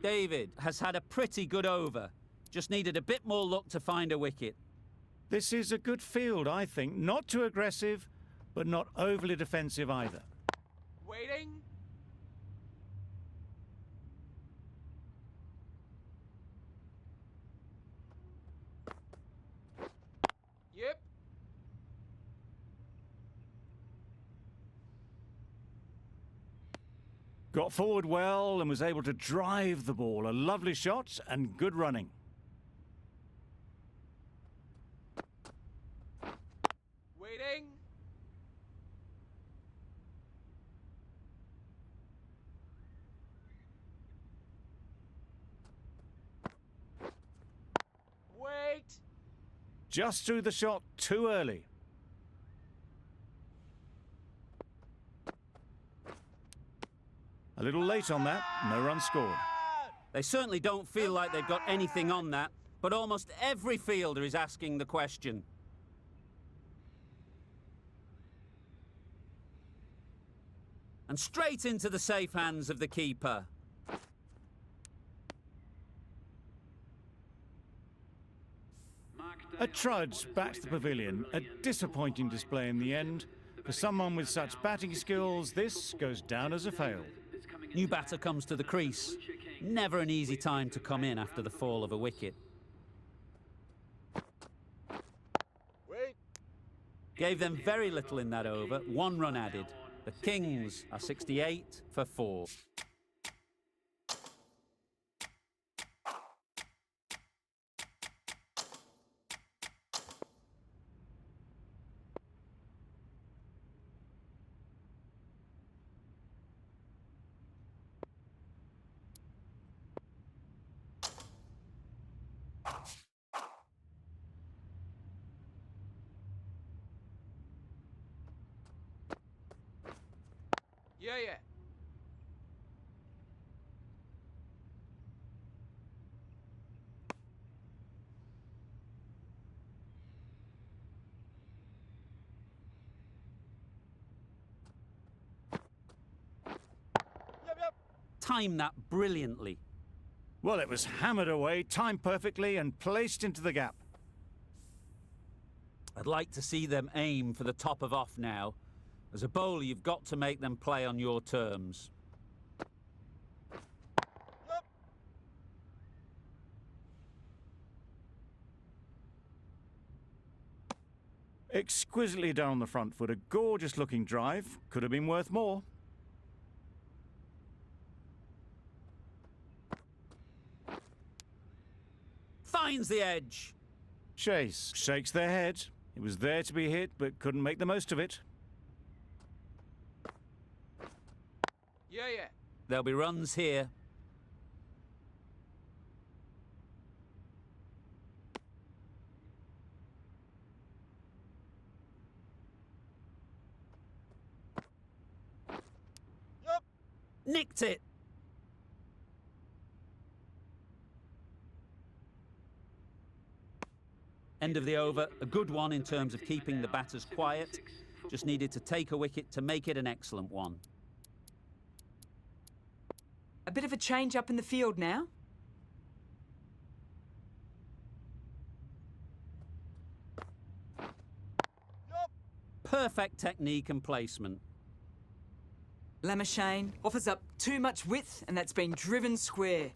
David has had a pretty good over. Just needed a bit more luck to find a wicket. This is a good field, I think. Not too aggressive, but not overly defensive either. Waiting. Yep. Got forward well and was able to drive the ball. A lovely shot and good running. Just threw the shot too early. A little late on that, no run scored. They certainly don't feel like they've got anything on that, but almost every fielder is asking the question. And straight into the safe hands of the keeper. A trudge back to the pavilion, a disappointing display in the end. For someone with such batting skills, this goes down as a fail. New batter comes to the crease. Never an easy time to come in after the fall of a wicket. Wait. Gave them very little in that over, 1 run added. The Kings are 68 for 4. Yeah, yeah. Yep, yep. Timed that brilliantly. Well, it was hammered away, timed perfectly and placed into the gap. I'd like to see them aim for the top of off now. As a bowler, you've got to make them play on your terms. Yep. Exquisitely done on the front foot, a gorgeous looking drive. Could have been worth more. Finds the edge. Chase shakes their head. It was there to be hit, but couldn't make the most of it. Yeah, yeah. There'll be runs here. Yep. Nicked it. End of the over. A good one in terms of keeping the batters quiet. Just needed to take a wicket to make it an excellent one. A bit of a change up in the field now. Yep. Perfect technique and placement. Lamashane offers up too much width, and that's been driven square.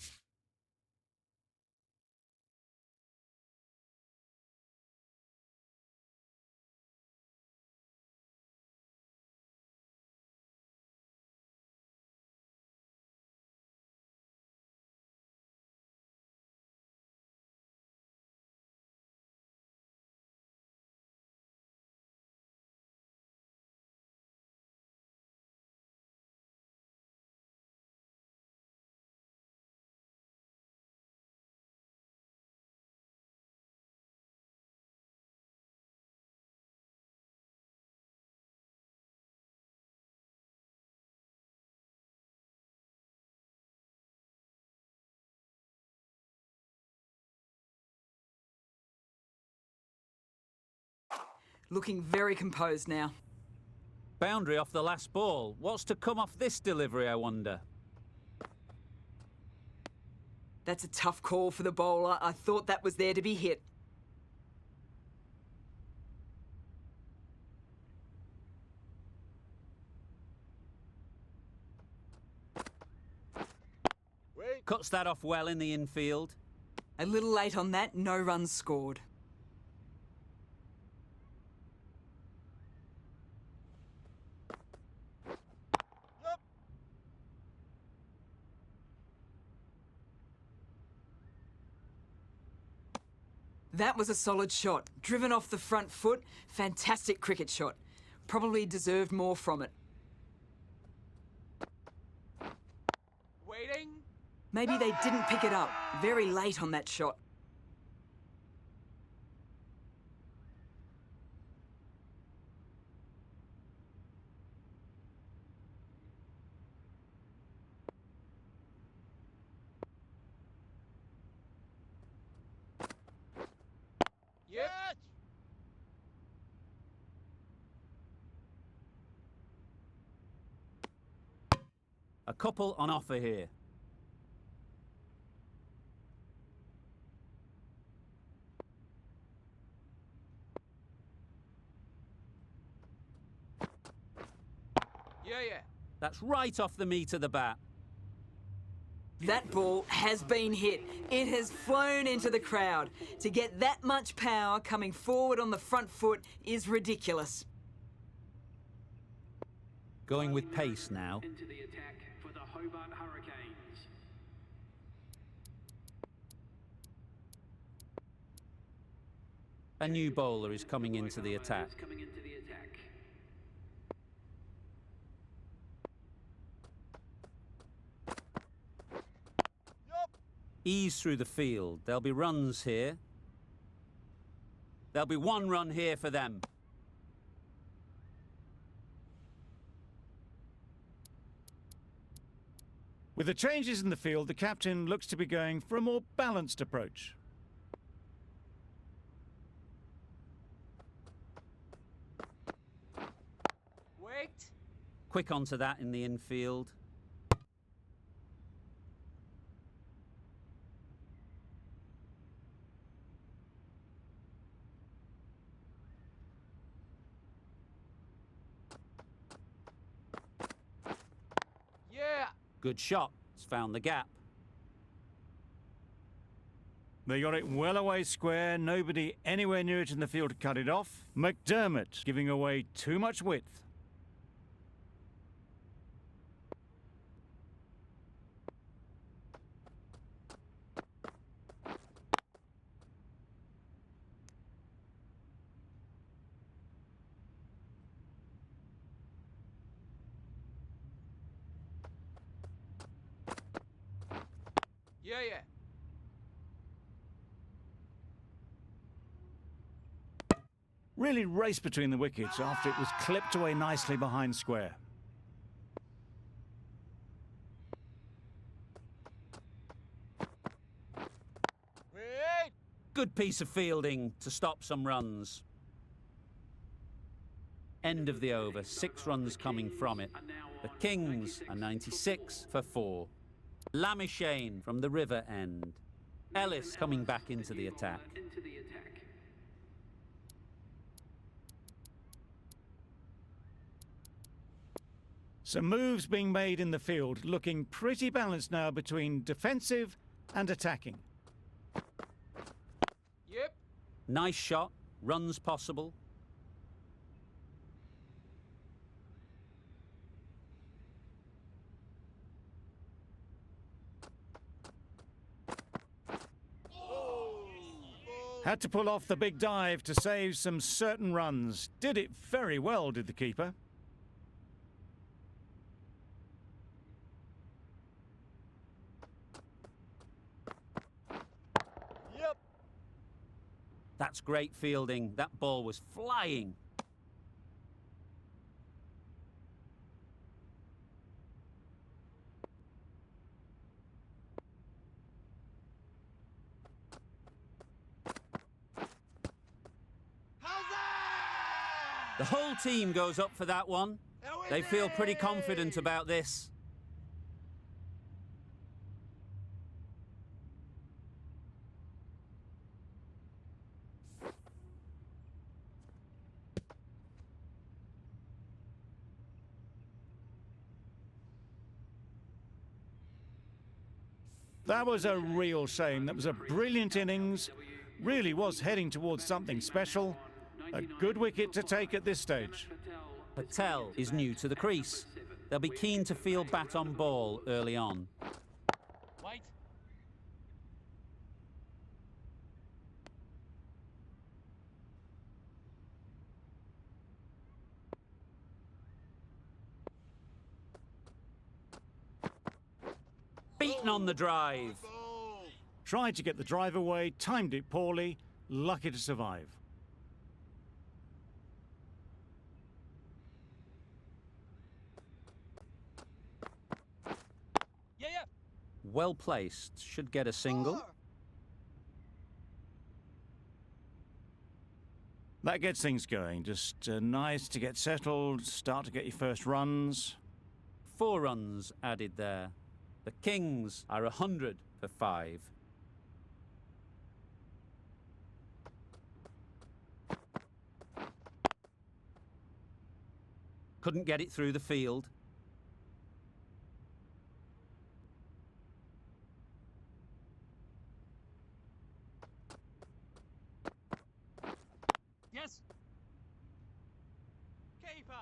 Looking very composed now. Boundary off the last ball. What's to come off this delivery, I wonder? That's a tough call for the bowler. I thought that was there to be hit. Wait. Cuts that off well in the infield. A little late on that, no runs scored. Yep. That was a solid shot. Driven off the front foot. Fantastic cricket shot. Probably deserved more from it. Waiting. Maybe they didn't pick it up. Very late on that shot. Yep. Catch! A couple on offer here. Yeah, yeah. That's right off the meat of the bat. That ball has been hit. It has flown into the crowd. To get that much power coming forward on the front foot is ridiculous. Going with pace now. Into the attack for the Hobart Hurricanes. A new bowler is coming into the attack. Coming into the attack. Yup! Ease through the field. There'll be runs here. There'll be one run here for them. With the changes in the field, the captain looks to be going for a more balanced approach. Wait. Quick onto that in the infield. Yeah. Good shot. It's found the gap. They got it well away square, nobody anywhere near it in the field to cut it off. McDermott giving away too much width. Yeah, yeah. Really raced between the wickets after it was clipped away nicely behind square. Wait! Good piece of fielding to stop some runs. End of the over. 6 runs coming from it. The Kings are 96 for 4. Lamishane from the river end. Ellis coming back into the attack. Into the attack. Some moves being made in the field, looking pretty balanced now between defensive and attacking. Yep. Nice shot. Runs possible. Had to pull off the big dive to save some certain runs. Did it very well, did the keeper. Yep! That's great fielding. That ball was flying. How's that? The whole team goes up for that one. They feel pretty confident about this. That was a real shame. That was a brilliant innings. Really was heading towards something special. A good wicket to take at this stage. Patel is new to the crease. They'll be keen to field bat on ball early on. Wait! Beaten on the drive. Go! Tried to get the drive away, timed it poorly, lucky to survive. Yeah, yeah! Well placed. Should get a single. Bowler! That gets things going. Just nice to get settled, start to get your first runs. 4 runs added there. The Kings are 100 for 5. Couldn't get it through the field. Yes. Keeper.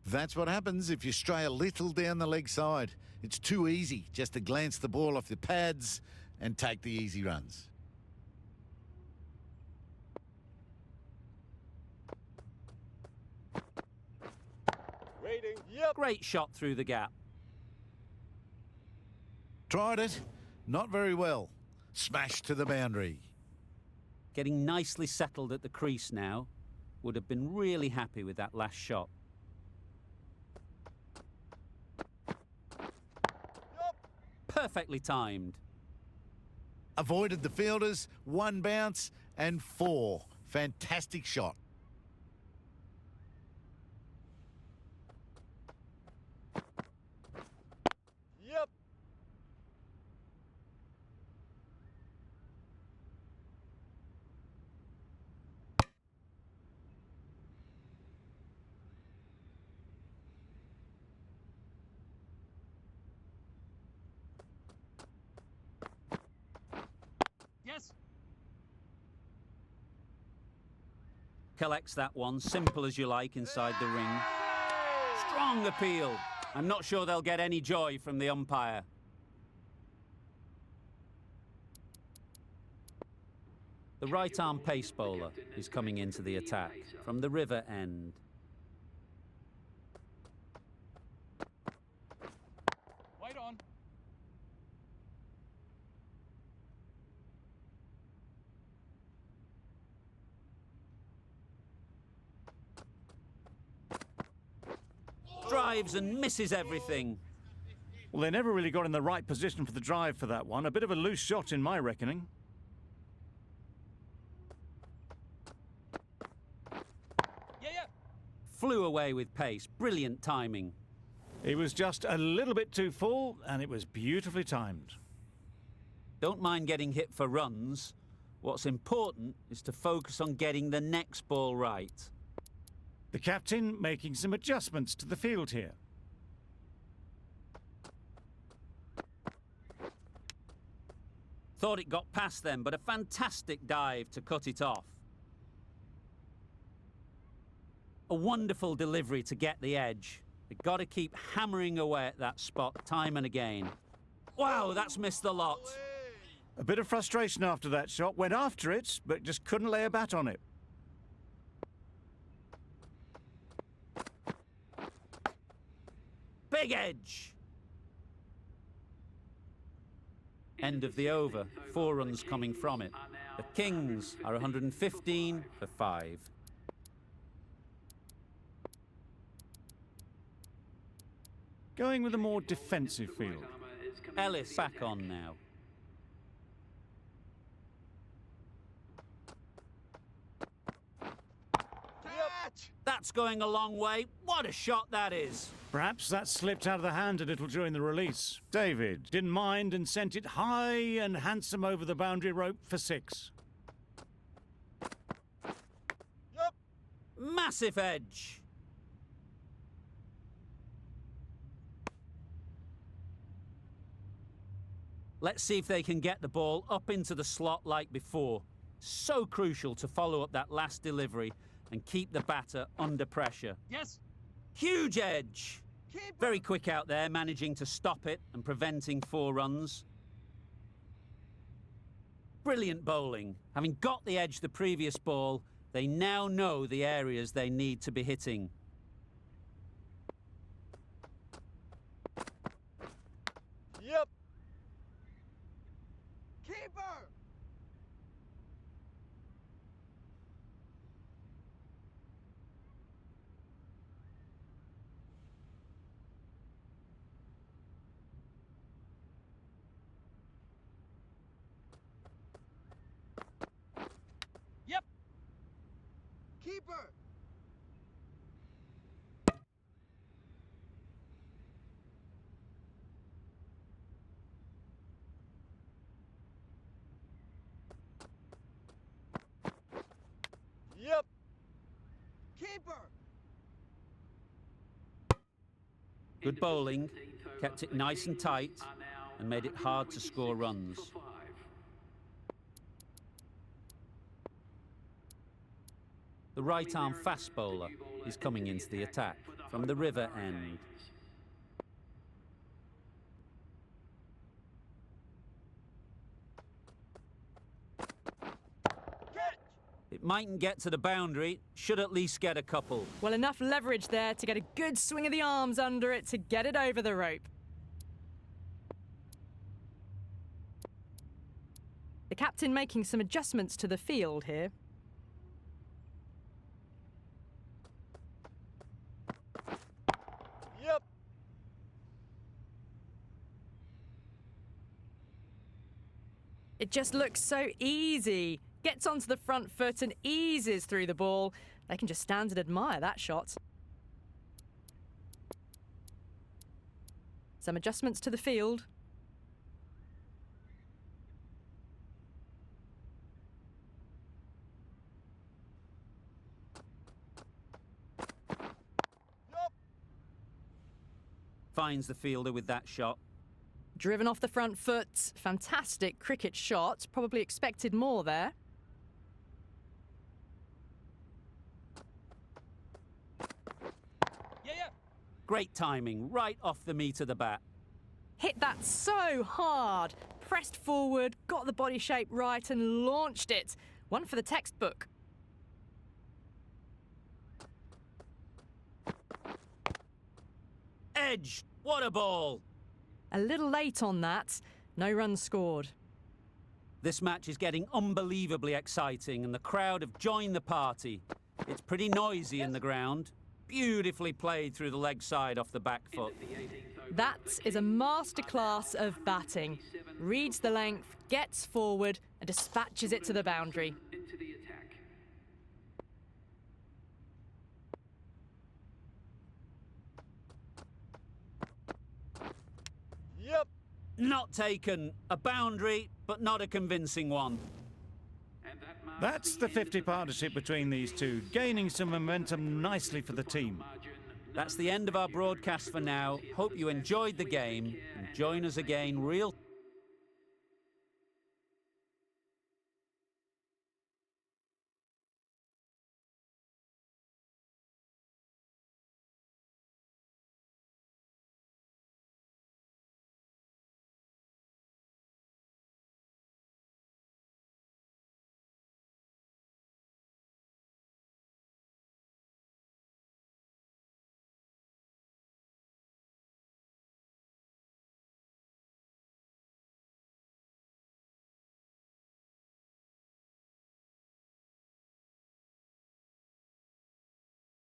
That's what happens if you stray a little down the leg side. It's too easy just to glance the ball off the pads and take the easy runs. Waiting. Yep. Great shot through the gap. Tried it. Not very well. Smashed to the boundary. Getting nicely settled at the crease now. Would have been really happy with that last shot. Yup. Perfectly timed. Avoided the fielders, 1 bounce and 4. Fantastic shot. Yep. Yes. Collects that one, simple as you like, inside the ring. Strong appeal. I'm not sure they'll get any joy from the umpire. The right-arm pace bowler is coming into the attack from the river end. Wait on. Drives and misses everything. Well, they never really got in the right position for the drive for that one. A bit of a loose shot in my reckoning. Yeah. Flew away with pace. Brilliant timing. He was just a little bit too full, and it was beautifully timed. Don't mind getting hit for runs. What's important is to focus on getting the next ball right. The captain making some adjustments to the field here. Thought it got past them, but a fantastic dive to cut it off. A wonderful delivery to get the edge. They've got to keep hammering away at that spot time and again. Wow, that's missed the lot. A bit of frustration after that shot. Went after it, but just couldn't lay a bat on it. Big edge. End of the over. 4 runs coming from it. The Kings are 115 for 5. Going with a more defensive field. Ellis back on now. Catch. That's going a long way. What a shot that is. Perhaps that slipped out of the hand a little during the release. David didn't mind and sent it high and handsome over the boundary rope for 6. Yup. Massive edge. Let's see if they can get the ball up into the slot like before. So crucial to follow up that last delivery and keep the batter under pressure. Yes. Huge edge. Keeper. Very quick out there, managing to stop it and preventing 4 runs. Brilliant bowling. Having got the edge the previous ball, they now know the areas they need to be hitting. Yep. Keeper. Yep. Keeper. Good bowling, kept it nice and tight, and made it hard to score runs. The right-arm fast bowler is coming into the attack from the river end. It mightn't get to the boundary, should at least get a couple. Well, enough leverage there to get a good swing of the arms under it to get it over the rope. The captain making some adjustments to the field here. Yep. It just looks so easy. Gets onto the front foot and eases through the ball. They can just stand and admire that shot. Some adjustments to the field. Yep. Finds the fielder with that shot. Driven off the front foot. Fantastic cricket shot. Probably expected more there. Great timing, right off the meat of the bat. Hit that so hard. Pressed forward, got the body shape right and launched it. One for the textbook. Edge, what a ball! A little late on that. No runs scored. This match is getting unbelievably exciting and the crowd have joined the party. It's pretty noisy in the ground. Beautifully played through the leg side off the back foot. That is a masterclass of batting. Reads the length, gets forward and dispatches it to the boundary. Yep. Not taken. A boundary, but not a convincing one. That's the 50 partnership between these two, gaining some momentum nicely for the team. That's the end of our broadcast for now. Hope you enjoyed the game and join us again real